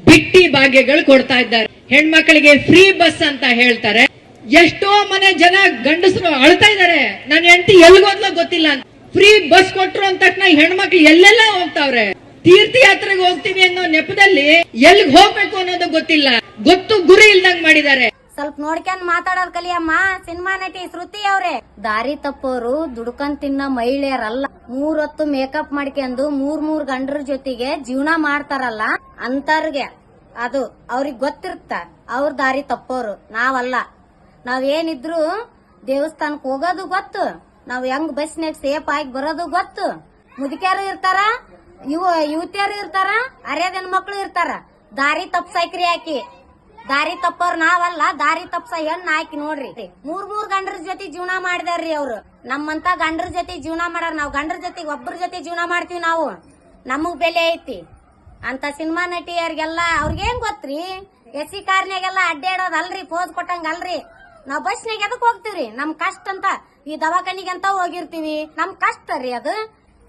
ಬಿಟ್ಟಿ ಭಾಗ್ಯಗಳು ಕೊಡ್ತಾ ಇದ್ದಾರೆ. ಹೆಣ್ಮಕ್ಳಿಗೆ ಫ್ರೀ ಬಸ್ ಅಂತ ಹೇಳ್ತಾರೆ. ಎಷ್ಟೋ ಮನೆ ಜನ ಗಂಡಸರು ಅಳ್ತಾ ಇದಾರೆ, ನನ್ನ ಹೆಂಡತಿ ಎಲ್ಗೋದ್ಲೋ ಗೊತ್ತಿಲ್ಲ ಅಂತ. ಫ್ರೀ ಬಸ್ ಕೊಟ್ರು ಅಂತ ತಕ್ಷಣ ಹೆಣ್ಮಕ್ಳು ಎಲ್ಲೆಲ್ಲ ಹೋಗ್ತಾವ್ರೆ. ತೀರ್ಥಯಾತ್ರೆಗೆ ಹೋಗ್ತೀವಿ ಅನ್ನೋ ನೆಪದಲ್ಲಿ ಎಲ್ಲಿಗೆ ಹೋಗ್ಬೇಕು ಅನ್ನೋದು ಗೊತ್ತಿಲ್ಲ, ಗೊತ್ತು ಗುರಿ ಇಲ್ದಂಗ್ ಮಾಡಿದ್ದಾರೆ. ಸ್ವಲ್ಪ ನೋಡ್ಕೊಂಡ್ ಮಾತಾಡೋದ್ ಕಲಿಯಮ್ಮ. ಸಿನಿಮಾ ನಟಿ ಶ್ರುತಿ ಅವ್ರೆ, ದಾರಿ ತಪ್ಪೋರು ದುಡ್ಕೊಂಡ್ ತಿನ್ನ ಮಹಿಳೆಯರಲ್ಲ. 3 ಹೊತ್ತು ಮೇಕಪ್ ಮಾಡ್ಕೊಂಡು 3 ಗಂಡ್ರ ಜೊತೆಗೆ ಜೀವನ ಮಾಡ್ತಾರಲ್ಲ ಅಂತರ್ಗೆ ಅದು ಅವ್ರಿಗೆ ಗೊತ್ತಿರುತ್ತ. ಅವ್ರ ದಾರಿ ತಪ್ಪೋರು ನಾವಲ್ಲ. ನಾವೇನಿದ್ರು ದೇವಸ್ಥಾನಕ್ ಹೋಗೋದು ಗೊತ್ತು, ನಾವ್ ಹೆಂಗ್ ಬಸ್ನಾಗ ಸೇಫ್ ಆಗಿ ಬರೋದು ಗೊತ್ತು. ಮುದುಕ್ಯಾರು ಇರ್ತಾರ, ಯುವತಿಯರು ಇರ್ತಾರ, ಅರ್ಯದ ಮಕ್ಳು ಇರ್ತಾರ. ದಾರಿ ತಪ್ಸೈಕ್ರಿ ಹಾಕಿ, ದಾರಿ ತಪ್ಪೋರ್ ನಾವಲ್ಲ, ದಾರಿ ತಪ್ಸ ಹೆಣ್ಣು ಹಾಕಿ ನೋಡ್ರಿ. 3 ಗಂಡ್ರ ಜೊತೆ ಜೀವನ ಮಾಡಿದಾರ್ರಿ ಅವ್ರು. ನಮ್ಮಂತ ಗಂಡ್ರ ಜೊತೆ ಜೀವನ ಮಾಡಾರ. ನಾವ್ ಗಂಡ್ರ ಜೊತೆ ಒಬ್ಬರ ಜೊತೆ ಜೀವನ ಮಾಡ್ತೀವಿ ನಾವು, ನಮಗ್ ಬೆಲೆ ಐತಿ ಅಂತ ಸಿನಿಮಾ ನಟಿಯರಿಗೆಲ್ಲ ಅವ್ರಿಗೇನ್ ಗೊತ್ತ್ರಿ? ಎಸಿ ಕಾರ್ನಾಗೆಲ್ಲ ಅಡ್ಡಾಡೋದಲ್ರಿ, ಪೋಸ್ ಕೊಟ್ಟಂಗ ಅಲ್ರಿ. ನಾವ್ ಬಸ್ನಾಗ ಎದಕ್ ಹೋಗ್ತಿವ್ರಿ? ನಮ್ ಕಷ್ಟ ಅಂತ ಈ ದವಾಖಾನಿಗೆ ಅಂತ ಹೋಗಿರ್ತೀವಿ. ನಮ್ ಕಷ್ಟ ರೀ ಅದು.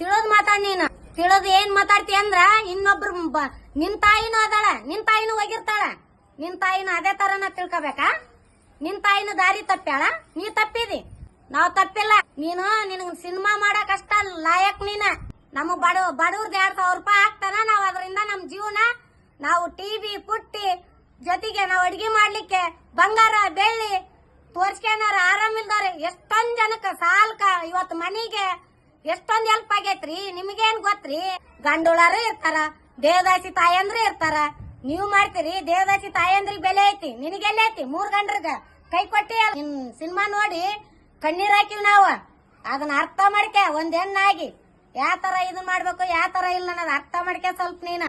ತಿಳೋದ್ ಮಾತಾಡ್ ನೀನ್. ತಿಳೋದ್ ಏನ್ ಮಾತಾಡ್ತಿ ಅಂದ್ರ ಇನ್ನೊಬ್ರು ನಿನ್ ತಾಯಿನೂ ಅದಾಳ, ನಿನ್ ತಾಯಿನೂ ಹೋಗಿರ್ತಾಳ. ನಿನ್ ತಾಯಿನ ಅದೇ ತರನ ತಿಳ್ಕೊಬೇಕಾ? ನಿನ್ ತಾಯಿನ ದಾರಿ ತಪ್ಪ್ಯಾಳ, ನೀ ತಪ್ಪಿದಿ, ನಾವ್ ತಪ್ಪಿಲ್ಲ. ನೀನು ನಿನಗ್ ಸಿನಿಮಾ ಮಾಡಕ್ ಅಷ್ಟ ಲಾಯಕ್ ನೀನ. ನಮಗ್ ಬಡವ್ರದ್ 2,000 ರೂಪಾಯಿ ಹಾಕ್ತಾನ, ನಾವ್ ಅದರಿಂದ ನಮ್ ಜೀವನ, ನಾವು ಟಿವಿ ಪುಟ್ಟಿ ಜೊತೆಗೆ ನಾವ್ ಅಡ್ಗೆ ಮಾಡ್ಲಿಕ್ಕೆ ಬಂಗಾರ ಬೆಳ್ಳಿ ತೋರ್ಸ್ಕೊಂಡಾರ. ಆರಾಮಿಲ್ದಾರೆ ಎಷ್ಟೊಂದ್ ಜನಕ್ಕ ಸಾಲ್ಕ ಇವತ್ ಮನಿಗೆ ಎಷ್ಟೊಂದ್ ಹೆಲ್ಪ್ ಆಗೇತ್ರಿ. ನಿಮ್ಗೇನ್ ಗೊತ್ತ್ರಿ? ಗಂಡುಳಾರು ಇರ್ತಾರ, ದೇವದಾಸಿ ತಾಯಂದ್ರು ಇರ್ತಾರ. ನೀವ್ ಮಾಡ್ತೀರಿ ದೇವದಾಸಿ ತಾಯಂದ್ರಿಗೆ ಬೆಲೆ ಐತಿ, ನಿನಗೆಲ್ಲ ಐತಿ? 3 ಗಂಡ್ರಗ ಕೈ ಕೊಟ್ಟಿ ನಿನ್ ಸಿನಿಮಾ ನೋಡಿ ಕಣ್ಣೀರ್ ಹಾಕಿವ್ ನಾವ್. ಅದನ್ನ ಅರ್ಥ ಮಾಡ್ಕೆ ಒಂದ್ ಹೆಣ್ಣಾಗಿ ಯಾವ ತರ ಇದನ್ ಮಾಡ್ಬೇಕು ಯಾವ ತರ ಇಲ್ಲ ಅನ್ನೋದು ಅರ್ಥ ಮಾಡ್ಕೆ ಸ್ವಲ್ಪ ನೀನ.